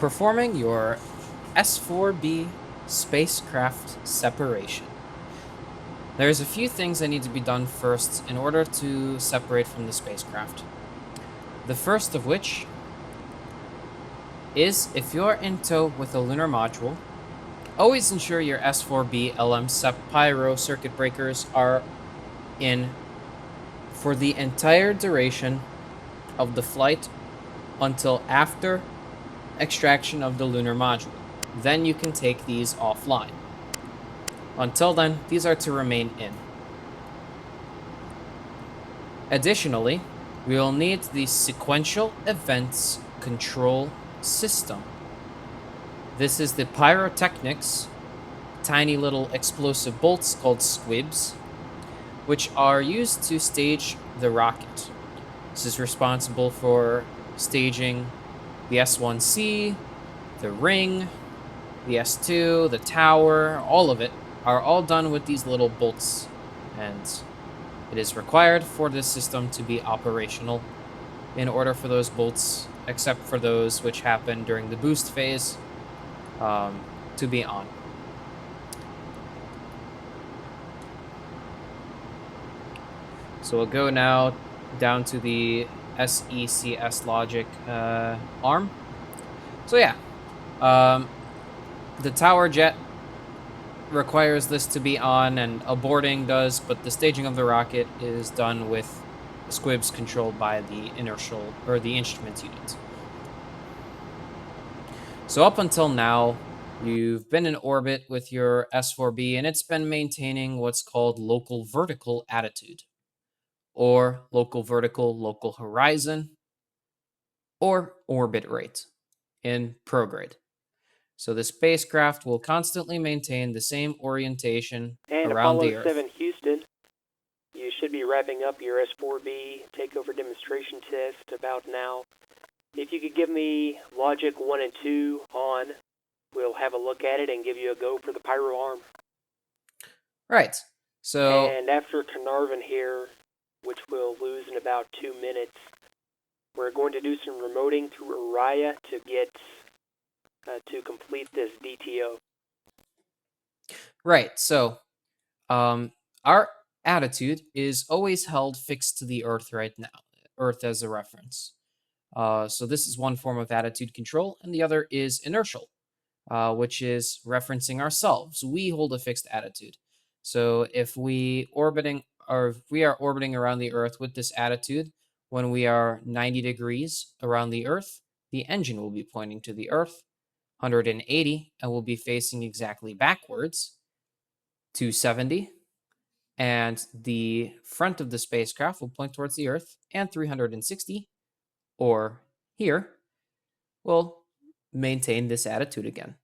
Performing your S4B spacecraft separation. There's a few things that need to be done first in order to separate from the spacecraft. The first of which is if you're in tow with a lunar module, always ensure your S4B LM Pyro circuit breakers are in for the entire duration of the flight until after extraction of the lunar module. Then you can take these offline. Until then, these are to remain in. Additionally, we will need the sequential events control system. This is the pyrotechnics, tiny little explosive bolts called squibs, which are used to stage the rocket. This is responsible for staging the S1C, the ring, the S2, the tower, all of it are all done with these little bolts, and it is required for this system to be operational in order for those bolts, except for those which happen during the boost phase, to be on. So we'll go now down to the SECS logic arm. So yeah, the tower jet requires this to be on, and aborting does, but the staging of the rocket is done with squibs controlled by the inertial or the instruments unit. So up until now, you've been in orbit with your S4B, and it's been maintaining what's called local vertical attitude, or local vertical, local horizon, or orbit rate in prograde. So the spacecraft will constantly maintain the same orientation and around Apollo the Earth. 7 Houston, you should be wrapping up your S4B takeover demonstration test about now. If you could give me logic 1 and 2 on, we'll have a look at it and give you a go for the pyro arm. Right. So And after Carnarvon here, which we'll lose in about 2 minutes, we're going to do some remoting through Araya to get to complete this DTO. right. So our attitude is always held fixed to the Earth right now. Earth as a reference. So this is one form of attitude control, and the other is inertial, which is referencing ourselves. We hold a fixed attitude. So if we are orbiting around the Earth with this attitude, when we are 90 degrees around the Earth, the engine will be pointing to the Earth, 180, and will be facing exactly backwards, 270, and the front of the spacecraft will point towards the Earth, and 360, or here, will maintain this attitude again.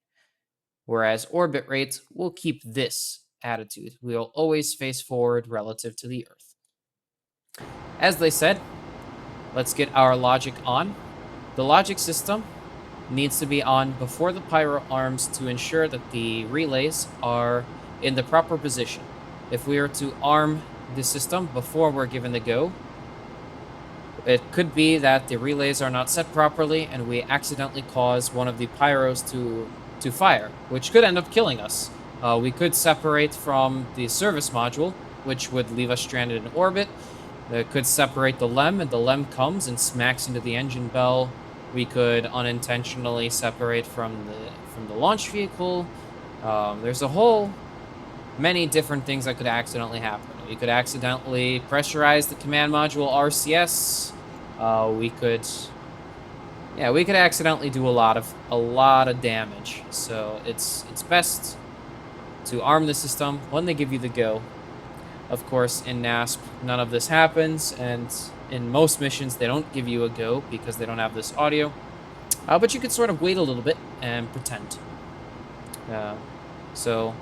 Whereas orbit rates will keep this attitude. We'll always face forward relative to the Earth. As they said, let's get our logic on. The logic system needs to be on before the pyro arms to ensure that the relays are in the proper position. If we are to arm the system before we're given the go, it could be that the relays are not set properly and we accidentally cause one of the pyros to fire, which could end up killing us. We could separate from the service module, which would leave us stranded in orbit. It could separate the LEM, and the LEM comes and smacks into the engine bell. We could unintentionally separate from the launch vehicle. There's a whole many different things that could accidentally happen. We could accidentally pressurize the command module RCS. We could accidentally do a lot of damage. So it's best to arm the system when they give you the go. Of course, in NASP, none of this happens, and in most missions, they don't give you a go because they don't have this audio. But you could sort of wait a little bit and pretend. So,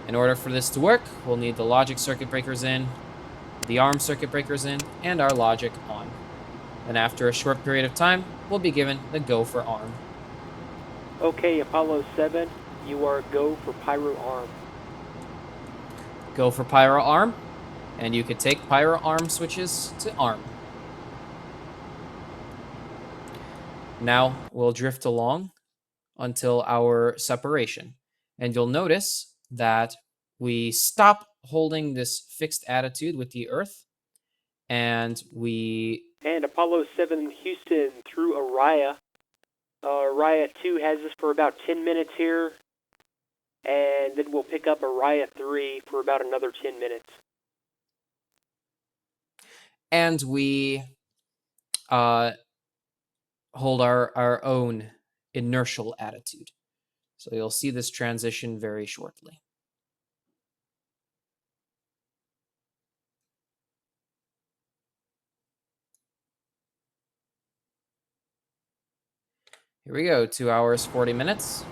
in order for this to work, we'll need the logic circuit breakers in, the ARM circuit breakers in, and our logic on. And after a short period of time, we'll be given the go for ARM. Okay, Apollo 7, you are go for pyro arm. Go for pyro arm, and you could take pyro arm switches to ARM. Now we'll drift along until our separation. And you'll notice that we stop holding this fixed attitude with the Earth, and we... And Apollo 7 Houston through Orion. Orion 2 has us for about 10 minutes here, and then we'll pick up Orion 3 for about another 10 minutes. And we hold our own inertial attitude. So you'll see this transition very shortly. Here we go, 2 hours, 40 minutes.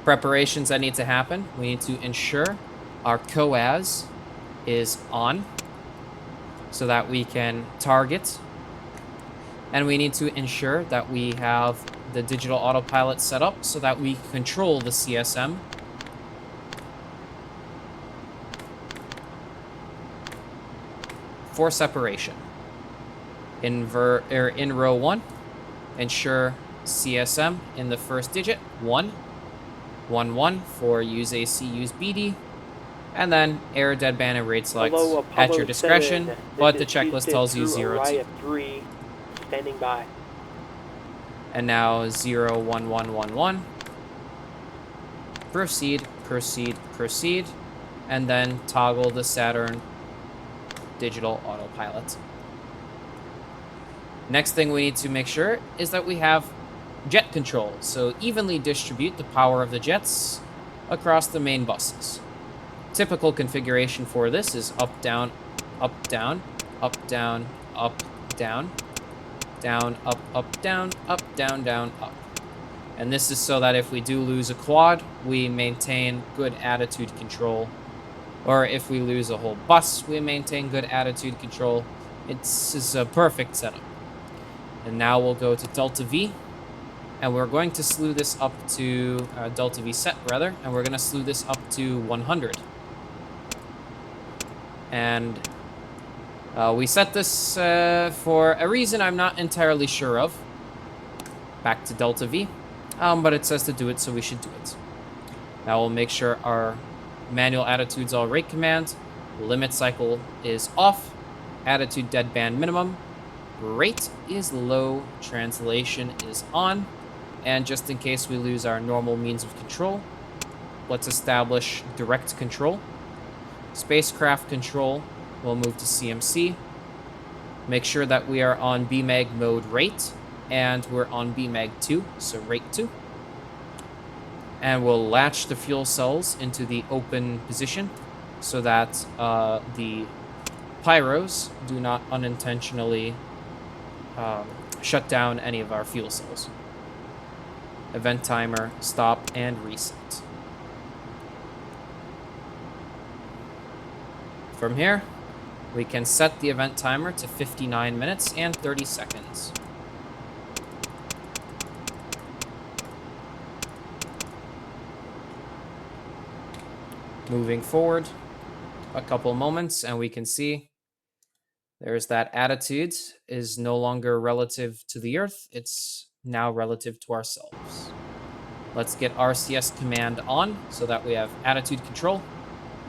Preparations that need to happen. We need to ensure our COAS is on so that we can target. And we need to ensure that we have the digital autopilot set up so that we control the CSM. For separation. In row 1, ensure CSM in the first digit, 1, 1, 1 for use AC, use BD, and then air, deadband, and rate select at your discretion, but the checklist tells you 0, 2. 3, standing by. And now 0, 1, 1, 1, 1. Proceed, proceed, proceed, and then toggle the Saturn digital autopilot. Next thing we need to make sure is that we have jet control, so evenly distribute the power of the jets across the main buses. Typical configuration for this is up, down, up, down, up, down, up, down, down, up, down, down, up. And this is so that if we do lose a quad, we maintain good attitude control. Or if we lose a whole bus, we maintain good attitude control. It's a perfect setup. And now we'll go to Delta V. And we're going to slew this up to Delta V set, rather. And we're going to slew this up to 100. And we set this for a reason I'm not entirely sure of. Back to Delta V. But it says to do it, so we should do it. Now we'll make sure our manual attitudes all rate command. Limit cycle is off. Attitude deadband minimum. Rate is low. Translation is on. And just in case we lose our normal means of control, let's establish direct control. Spacecraft control will move to CMC. Make sure that we are on BMAG mode rate, and we're on BMAG 2, so rate 2. And we'll latch the fuel cells into the open position so that the pyros do not unintentionally shut down any of our fuel cells. Event timer, stop, and reset. From here, we can set the event timer to 59 minutes and 30 seconds. Moving forward a couple moments, and we can see there's that attitude is no longer relative to the Earth. It's now relative to ourselves. Let's get RCS command on so that we have attitude control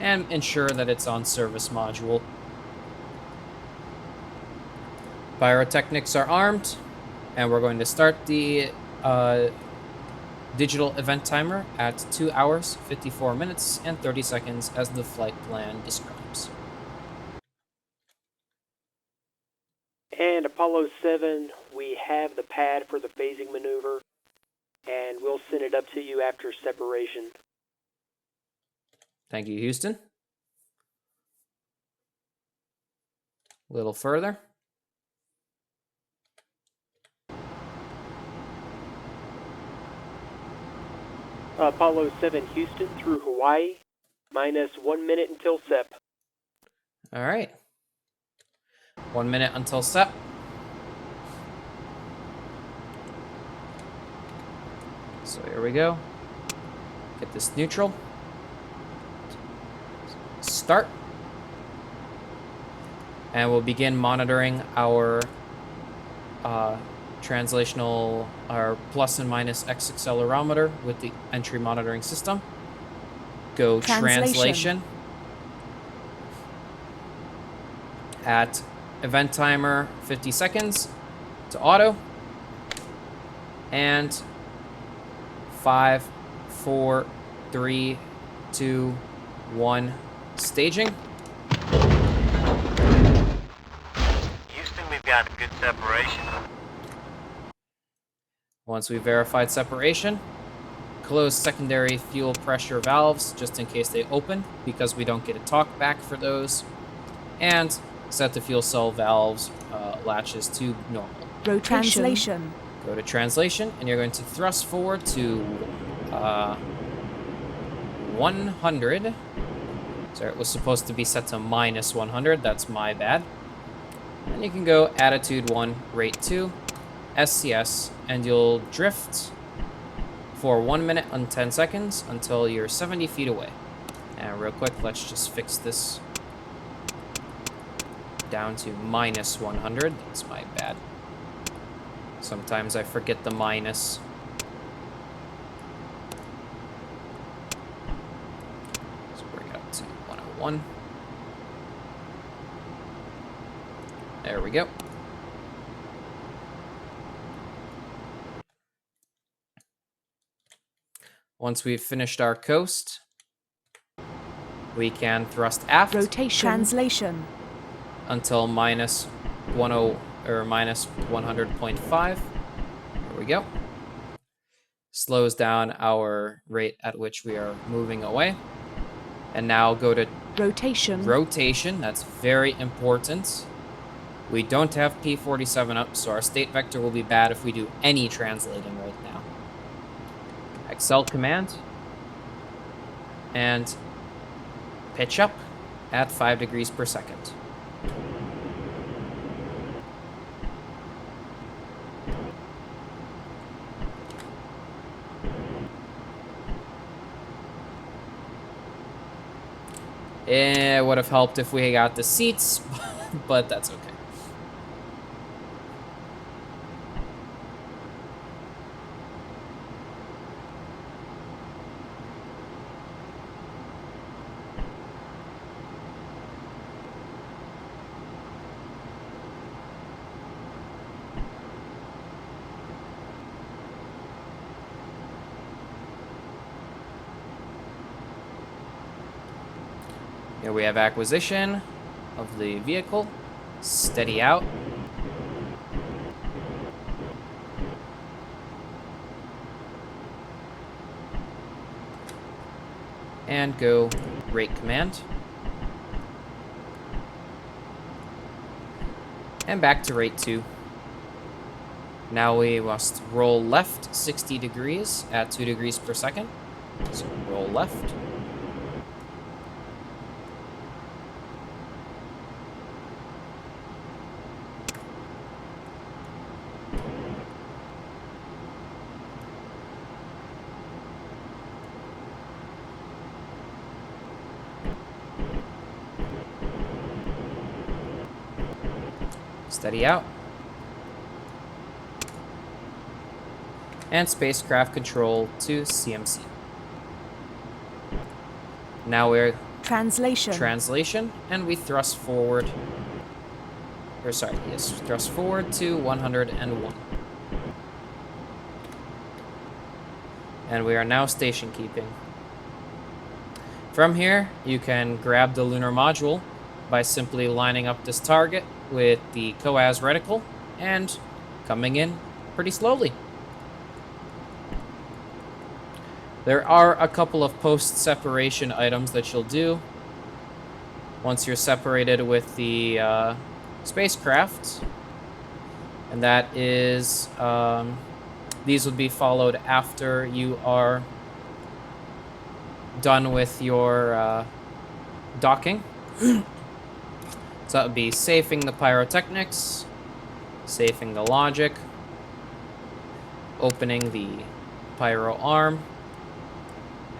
and ensure that it's on service module. Pyrotechnics are armed, and we're going to start the digital event timer at 2 hours, 54 minutes, and 30 seconds as the flight plan describes. And Apollo 7, we have the pad for the phasing maneuver, and we'll send it up to you after separation. Thank you, Houston. A little further. Apollo 7 Houston through Hawaii, minus 1 minute until SEP. All right. 1 minute until SEP. So here we go. Get this neutral. Start. And we'll begin monitoring our translational or plus and minus X accelerometer with the entry monitoring system. Go translation. At event timer 50 seconds to auto. And 5, 4, 3, 2, 1, staging. Houston, we've got good separation. Once we've verified separation, close secondary fuel pressure valves just in case they open, because we don't get a talk back for those. And set the fuel cell valves latches to normal. Rotation. Go to translation, and you're going to thrust forward to 100. Sorry, it was supposed to be set to minus 100. That's my bad. And you can go attitude 1, rate 2, SCS, and you'll drift for 1 minute and 10 seconds until you're 70 feet away. And real quick, let's just fix this down to minus 100. That's my bad. Sometimes I forget the minus. So bring it up to 101. There we go. Once we've finished our coast, we can thrust aft. Rotation. Translation. Until minus 10 or minus 100.5. There we go. Slows down our rate at which we are moving away. And now go to rotation. Rotation. That's very important. We don't have P47 up, so our state vector will be bad if we do any translating right now. Excel command. And pitch up at 5 degrees per second. It would have helped if we got the seats, but that's okay. Here we have acquisition of the vehicle. Steady out. And go rate command. And back to rate 2. Now we must roll left 60 degrees at 2 degrees per second. So roll left. Steady out. And spacecraft control to CMC. Now we're translation, and we thrust forward. Or sorry, yes, thrust forward to 101. And we are now station keeping. From here, you can grab the lunar module by simply lining up this target with the COAS reticle and coming in pretty slowly. There are a couple of post-separation items that you'll do once you're separated with the spacecraft, and that is these would be followed after you are done with your docking. So that would be safing the pyrotechnics, safing the logic, opening the pyro arm,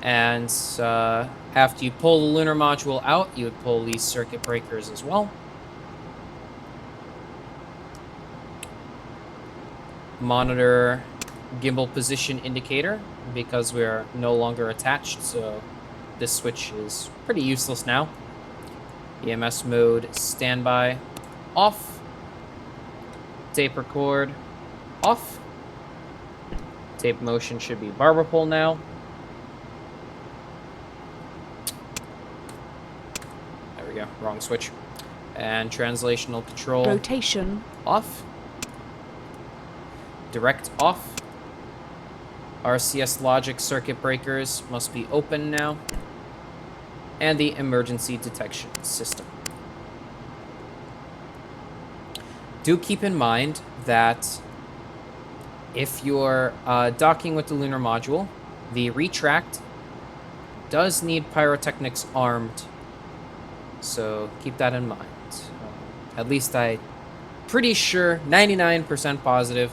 and after you pull the lunar module out, you would pull these circuit breakers as well. monitor gimbal position indicator because we're no longer attached, so this switch is pretty useless now. EMS mode, standby, off. Tape record, off. Tape motion should be barber pole now. There we go, wrong switch. And translational control, Rotation. off. Direct off. RCS logic circuit breakers must be open now. And the emergency detection system. Do keep in mind that if you're docking with the lunar module, the retract does need pyrotechnics armed. So keep that in mind. At least I'm pretty sure, 99% positive,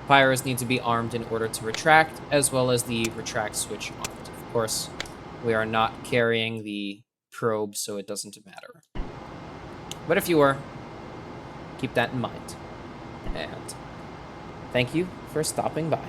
pyros need to be armed in order to retract, as well as the retract switch armed. Of course, we are not carrying the probe, so it doesn't matter. But if you were, keep that in mind. And thank you for stopping by.